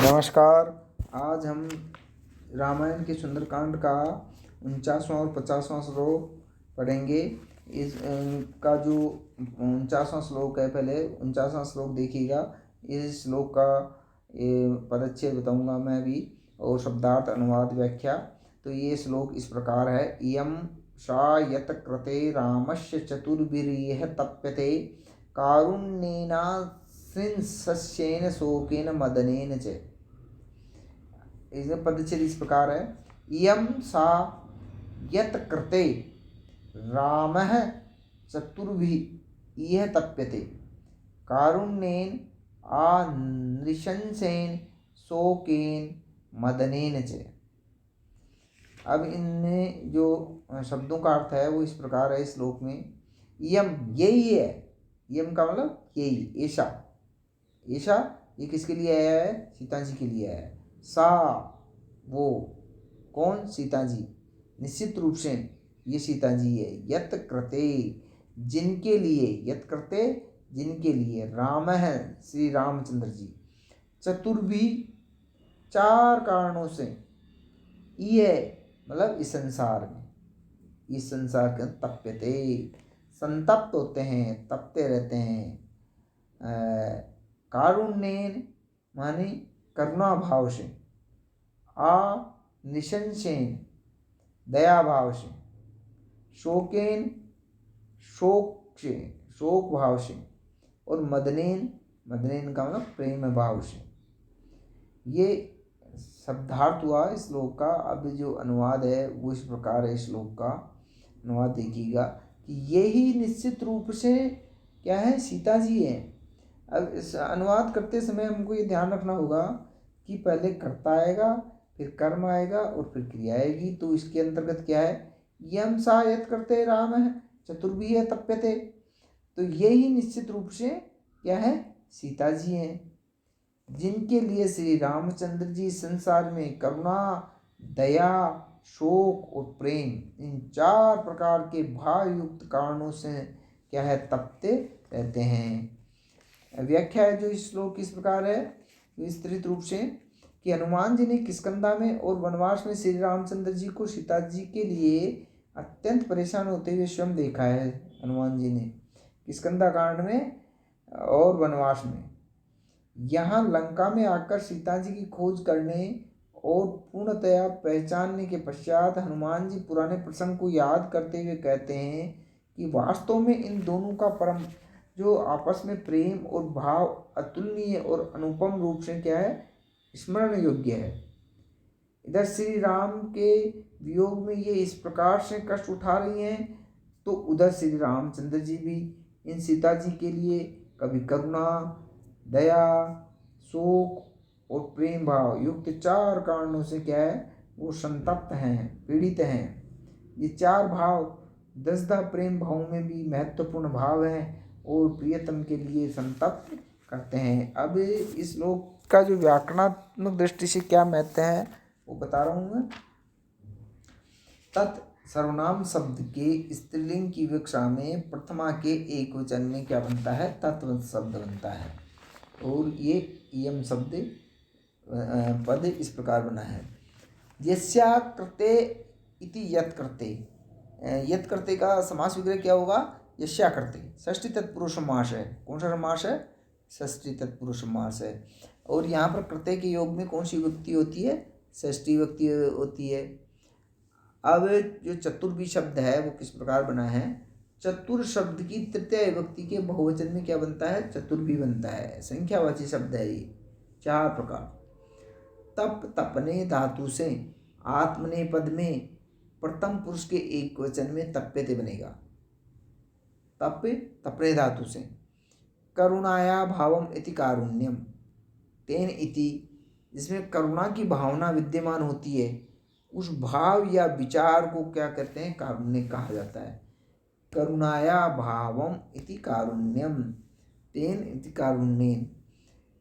नमस्कार। आज हम रामायण के सुंदरकांड का 49वां और 50वां श्लोक पढ़ेंगे। इस का जो 49वां श्लोक है, पहले 49वां श्लोक देखिएगा। इस श्लोक का पदच्छेद बताऊंगा मैं भी, और शब्दार्थ, अनुवाद, व्याख्या। तो ये श्लोक इस प्रकार है। इयं सा यत् कृते रामस्य चतुर्भिर्यः तप्यते कारुण्येनाश्रिंसस्येन शोकेन मदनेन च। इसका पदच्छेद इस प्रकार है। इयं सा यत् कृते रामः चतुर्भिः इह तप्यते कारुण्येन आनृशंसेन शोकेन मदनेन च। अब इनमें जो शब्दों का अर्थ है वो इस प्रकार है। इस श्लोक में इयम यही है। इयम का मतलब यही, ऐसा। ऐसा ये किसके लिए आया है? सीता जी के लिए आया है। सा वो, कौन? सीता जी। निश्चित रूप से ये सीता जी है। यत कृते जिनके लिए, यत कृते जिनके लिए, राम है श्री रामचंद्र जी, चतुर्भी चार कारणों से, ये मतलब इस संसार में, इस संसार के तप्यते संतप्त होते हैं, तपते रहते हैं। कारुण्येन माने करुणा भाव से, आ निशंसेन दया भाव से, शोकेन शोक से, शोक भाव से, और मदनेन, मदनेन का मतलब प्रेम भाव से। ये शब्दार्थ हुआ इस श्लोक का। अब जो अनुवाद है वो इस प्रकार है। श्लोक का अनुवाद देखिएगा कि यही निश्चित रूप से क्या है? सीता जी है। अब इस अनुवाद करते समय हमको ये ध्यान रखना होगा कि पहले कर्ता आएगा, फिर कर्म आएगा और फिर क्रिया आएगी। तो इसके अंतर्गत क्या है? यम सा यत करते राम है चतुर्भी है तप्यते। तो यही निश्चित रूप से क्या है? सीता जी हैं, जिनके लिए श्री रामचंद्र जी संसार में करुणा, दया, शोक और प्रेम, इन चार प्रकार के भाव युक्त कारणों से क्या है? तपते रहते हैं। व्याख्या है जो इस श्लोक इस प्रकार है विस्तृत रूप से कि हनुमान जी ने किष्किंधा में और वनवास में श्री रामचंद्र जी को सीता जी के लिए अत्यंत परेशान होते हुए स्वयं देखा है। हनुमान जी ने किष्किंधा कांड में और वनवास में, यहाँ लंका में आकर सीता जी की खोज करने और पूर्णतया पहचानने के पश्चात हनुमान जी पुराने प्रसंग को याद करते हुए कहते हैं कि वास्तव में इन दोनों का परम जो आपस में प्रेम और भाव अतुलनीय और अनुपम रूप से क्या है? स्मरण योग्य है। इधर श्री राम के वियोग में ये इस प्रकार से कष्ट उठा रही हैं, तो उधर श्री रामचंद्र जी भी इन सीता जी के लिए कभी करुणा, दया, शोक और प्रेम भाव युक्त चार कारणों से क्या है? वो संतप्त हैं, पीड़ित हैं। ये चार भाव 10 प्रेम भाव में भी महत्वपूर्ण भाव हैं और प्रियतम के लिए संतप्त करते हैं। अब इस श्लोक का जो व्याकरणात्मक दृष्टि से क्या महत्व है वो बता रहा हूँ मैं। तत् सर्वनाम शब्द के स्त्रीलिंग की विवक्षा में प्रथमा के एक वचन में क्या बनता है? तत्व शब्द बनता है। और ये इयम शब्द पद इस प्रकार बना है। यस्या कृते इति यत् करते। यत् करते का समास विग्रह क्या होगा? यस्या करते। षष्ठी तत्पुरुष समास है। कौन सा समास है? षष्ठी तत्पुरुष समास है। और यहाँ पर कृते के योग में कौन सी विभक्ति होती है? षष्ठी विभक्ति होती है। अब जो चतुर्भी शब्द है वो किस प्रकार बना है? चतुर शब्द की तृतीय विभक्ति के बहुवचन में क्या बनता है? चतुर्भी बनता है। संख्यावाची शब्द है ये, चार प्रकार। तप तपने धातु से आत्मने पद में प्रथम पुरुष के एक वचन में तप्यते बनेगा। तप तपने धातु से। करुणाया भावम इति कारुण्यम तेन इति, जिसमें करुणा की भावना विद्यमान होती है, उस भाव या विचार को क्या कहते हैं? कारुण्य कहा जाता है। करुणाया भावम इति कारुण्यम तेन इति कारुण्येन।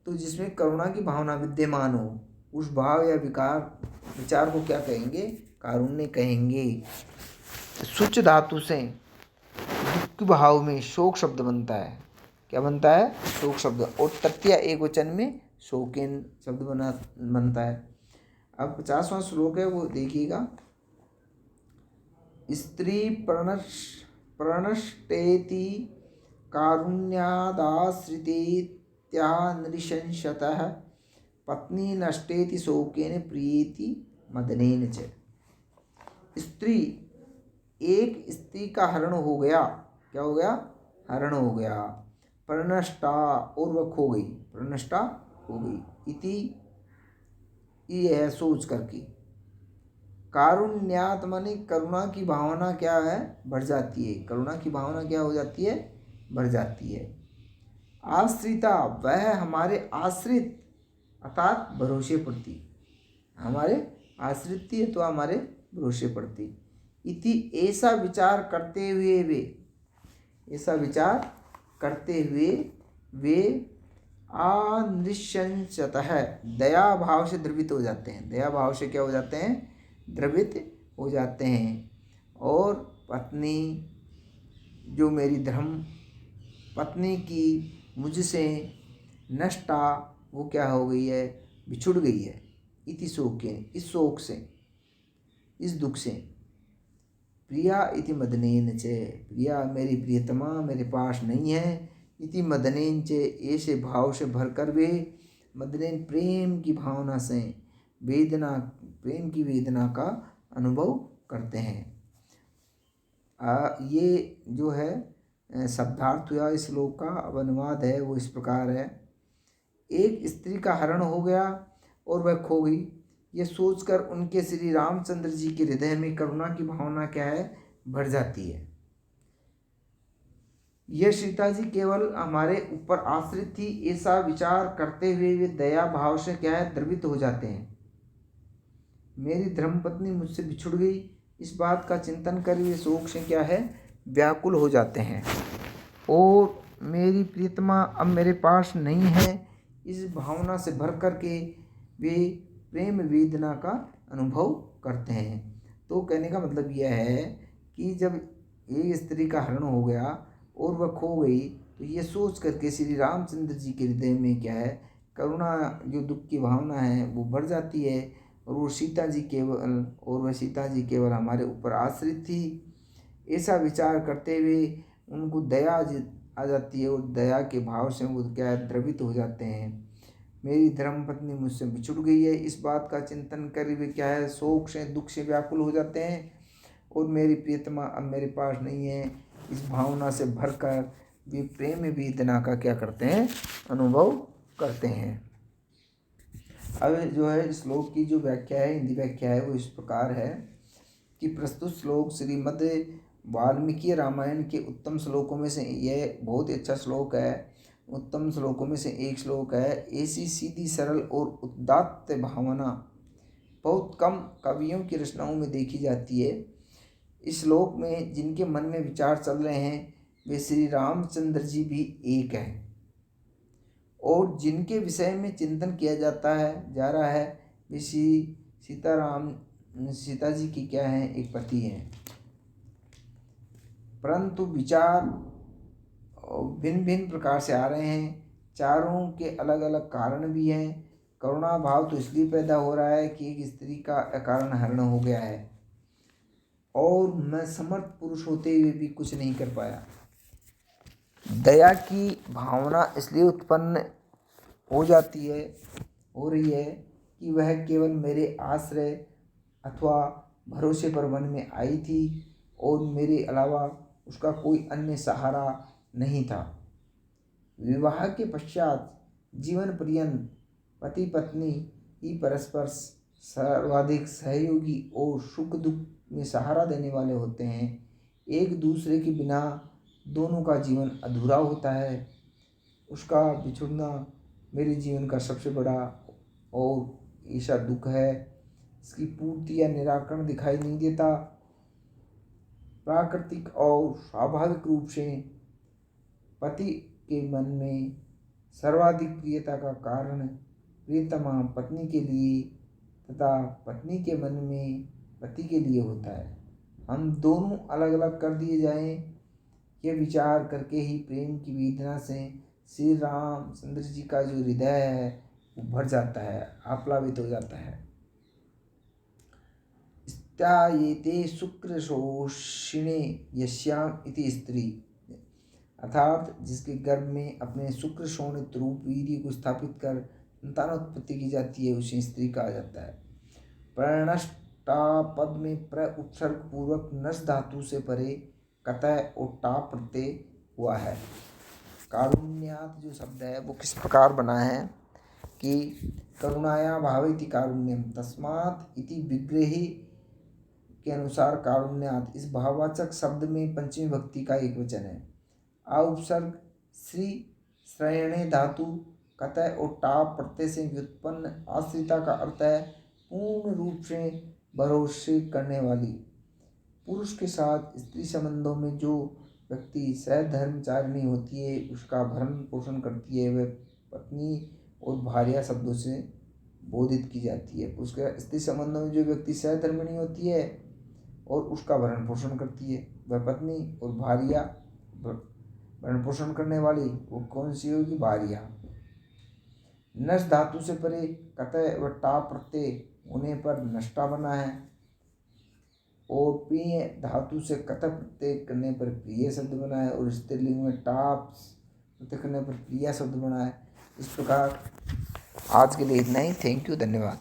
तो जिसमें करुणा की भावना विद्यमान हो, उस भाव या विचार को क्या कहेंगे? कारुण्य कहेंगे। शुच धातु से दुख भाव में शोक शब्द बनता है। क्या बनता है? शोक शब्द। और तृतीय एक वचन में शोकेन शब्द बनता है। अब 50वां श्लोक है वो देखिएगा। स्त्री प्रणष्टेति कारुण्यादाश्रितेत्या नृशंसतः पत्नी नष्टेति शोकेन प्रियेति मदनेन च। स्त्री, एक स्त्री का हरण हो गया। क्या हो गया? हरण हो गया। प्रणष्टा, और वह खो गई, प्रणष्टा हो गई। इति, ये है सोच करके। कारुण्यात माने करुणा की भावना क्या है? बढ़ जाती है। करुणा की भावना क्या हो जाती है? बढ़ जाती है। आश्रिता, वह हमारे आश्रित अर्थात भरोसे पड़ती, हमारे आश्रित थी तो हमारे भरोसे पड़ती। इति, ऐसा विचार करते हुए वे, ऐसा विचार करते हुए वे अनृशंसतः, दया भाव से द्रवित हो जाते हैं। दया भाव से क्या हो जाते हैं? द्रवित हो जाते हैं। और पत्नी, जो मेरी धर्म पत्नी की मुझसे नष्टा, वो क्या हो गई है? बिछुड़ गई है। इति शोके, इस शोक से, इस दुख से। प्रिया इति मदनेन च, प्रिया मेरी प्रियतमा मेरे पास नहीं है। इति मदनेन च, ऐसे भाव से भरकर वे, मदनेन प्रेम की भावना से, वेदना, प्रेम की वेदना का अनुभव करते हैं। ये जो है शब्दार्थ हुआ इस श्लोक का। अब अनुवाद है वो इस प्रकार है। एक स्त्री का हरण हो गया और वह खो गई, ये सोचकर उनके श्री रामचंद्र जी के हृदय में करुणा की भावना क्या है? बढ़ जाती है। यह सीता जी केवल हमारे ऊपर आश्रित थी, ऐसा विचार करते हुए वे दया भाव से क्या है? द्रवित हो जाते हैं। मेरी धर्मपत्नी मुझसे बिछुड़ गई, इस बात का चिंतन कर वे शोक से क्या है? व्याकुल हो जाते हैं। और मेरी प्रियतमा अब मेरे पास नहीं है, इस भावना से भर करके वे प्रेम वेदना का अनुभव करते हैं। तो कहने का मतलब यह है कि जब एक स्त्री का हरण हो गया और वह खो गई, तो ये सोच करके श्री रामचंद्र जी के हृदय में क्या है? करुणा, जो दुख की भावना है वो बढ़ जाती है। और वो सीता जी केवल, और वह सीता जी केवल हमारे ऊपर आश्रित थी, ऐसा विचार करते हुए उनको दया आ जाती है। और दया के भाव से वो क्या है? द्रवित हो जाते हैं। मेरी धर्मपत्नी मुझसे बिछुड़ गई है, इस बात का चिंतन कर वे क्या है? शोक से, दुख से व्याकुल हो जाते हैं। और मेरी प्रियतमा अब मेरे पास नहीं है, इस भावना से भरकर वे प्रेम वेदना का क्या करते हैं? अनुभव करते हैं। अब जो है श्लोक की जो व्याख्या है, हिंदी व्याख्या है, वो इस प्रकार है कि प्रस्तुत श्लोक श्रीमद् वाल्मीकि रामायण के उत्तम श्लोकों में से यह बहुत ही अच्छा श्लोक है। उत्तम श्लोकों में से एक श्लोक है। ऐसी सीधी सरल और उदात्त भावना बहुत कम कवियों की रचनाओं में देखी जाती है। इस श्लोक में जिनके मन में विचार चल रहे हैं वे श्री रामचंद्र जी भी एक हैं, और जिनके विषय में चिंतन किया जा रहा है वे श्री सीता जी की क्या है? एक पति हैं। परंतु विचार भिन्न भिन्न प्रकार से आ रहे हैं। चारों के अलग अलग कारण भी हैं। करुणा भाव तो इसलिए पैदा हो रहा है कि एक स्त्री का अकारण हरण हो गया है और मैं समर्थ पुरुष होते हुए भी कुछ नहीं कर पाया। दया की भावना इसलिए उत्पन्न हो जाती है, हो रही है कि वह केवल मेरे आश्रय अथवा भरोसे पर वन में आई थी और मेरे अलावा उसका कोई अन्य सहारा नहीं था। विवाह के पश्चात जीवन पर्यंत पति पत्नी ही परस्पर सर्वाधिक सहयोगी और सुख दुख में सहारा देने वाले होते हैं। एक दूसरे के बिना दोनों का जीवन अधूरा होता है। उसका बिछुड़ना मेरे जीवन का सबसे बड़ा और ऐसा दुख है, इसकी पूर्ति या निराकरण दिखाई नहीं देता। प्राकृतिक और स्वाभाविक रूप से पति के मन में सर्वाधिक प्रियता का कारण प्रियतमा पत्नी के लिए तथा पत्नी के मन में पति के लिए होता है। हम दोनों अलग अलग कर दिए जाएं, यह विचार करके ही प्रेम की वेदना से श्री रामचंद्र जी का जो हृदय है वो भर जाता है, आप्लावित हो जाता है। स्त्यायेते शुक्रशोषिणे यस्याम इति स्त्री, अर्थात जिसके गर्भ में अपने शुक्र शोणित रूप वीर्य को स्थापित कर संतानोत्पत्ति की जाती है, उसे स्त्री कहा जाता है। प्रणष्टा पद में प्र उपसर्ग पूर्वक नस धातु से परे कतः और टा प्रत्यय हुआ है। कारुण्यात जो शब्द है वो किस प्रकार बना है कि करुणाया भावेति कारुण्यम तस्मात् इति विग्रही के अनुसार कारुण्यात इस भाववाचक शब्द में पंचमी भक्ति का एक वचन है। आ उपसर्ग श्री श्रयणे धातु कतः और टा प्रत्यय से व्युत्पन्न आश्रिता का अर्थ है पूर्ण रूप से भरोसे करने वाली। पुरुष के साथ स्त्री संबंधों में जो व्यक्ति सहधर्मचारिणी होती है, उसका भरण पोषण करती है, वह पत्नी और भार्या शब्दों से बोधित की जाती है। उसके स्त्री संबंधों में जो व्यक्ति सहधर्मिणी होती है और उसका भरण पोषण करती है, वह पत्नी, और भार्या भरण पोषण करने वाली वो कौन सी होगी? भार्या। नस धातु से परे कतः व टा प्रत्यय होने पर नष्टा बना है, और प्रिय धातु से कतः प्रत्यय करने पर प्रिय शब्द बना है, और स्त्रीलिंग में टा प्रत्यय करने पर प्रिया शब्द बना है। इस प्रकार आज के लिए इतना ही। थैंक यू, धन्यवाद।